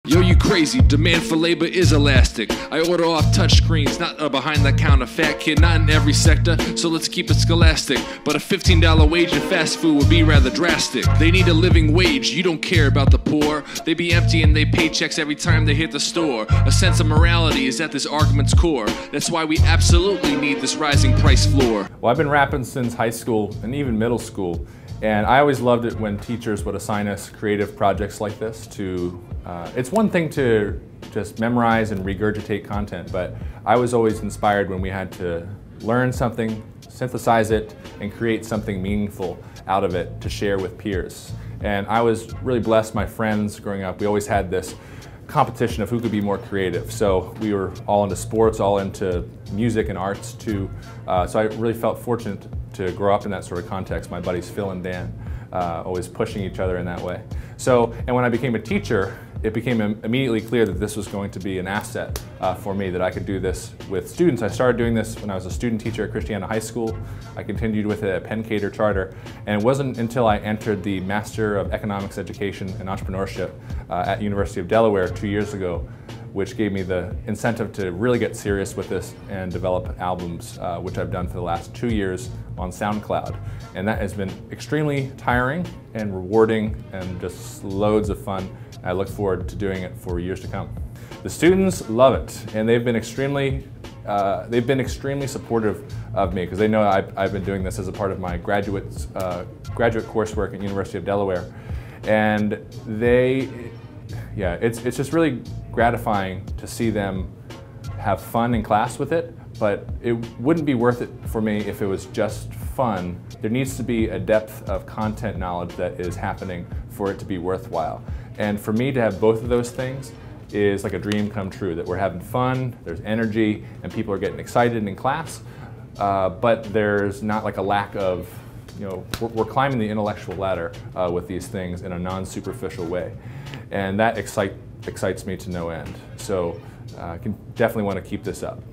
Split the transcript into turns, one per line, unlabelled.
Yo, you crazy, demand for labor is elastic. I order off touchscreens, not a behind-the-counter fat kid, not in every sector, so let's keep it scholastic. But a $15 wage in fast food would be rather drastic. They need a living wage, you don't care about the poor. They be emptying their paychecks every time they hit the store. A sense of morality is at this argument's core. That's why we absolutely need this rising price floor.
Well, I've been rapping since high school and even middle school. And I always loved it when teachers would assign us creative projects like this to, it's one thing to just memorize and regurgitate content, but I was always inspired when we had to learn something, synthesize it, and create something meaningful out of it to share with peers. And I was really blessed. My friends growing up, we always had this competition of who could be more creative. So we were all into sports, all into music and arts too. So I really felt fortunate to grow up in that sort of context. My buddies Phil and Dan, always pushing each other in that way. So, and when I became a teacher, it became immediately clear that this was going to be an asset for me, that I could do this with students. I started doing this when I was a student teacher at Christiana High School. I continued with it at Penn Cater Charter, and it wasn't until I entered the Master of Economics Education and Entrepreneurship at University of Delaware 2 years ago, which gave me the incentive to really get serious with this and develop albums, which I've done for the last 2 years on SoundCloud. And that has been extremely tiring and rewarding and just loads of fun. I look forward to doing it for years to come. The students love it, and they've been extremely supportive of me, because they know I've been doing this as a part of my graduate coursework at University of Delaware. And it's just really gratifying to see them have fun in class with it, but it wouldn't be worth it for me if it was just fun. There needs to be a depth of content knowledge that is happening for it to be worthwhile. And for me to have both of those things is like a dream come true, that we're having fun, there's energy, and people are getting excited in class, but there's not like a lack of, we're climbing the intellectual ladder with these things in a non-superficial way. And that excites me to no end. So I can definitely want to keep this up.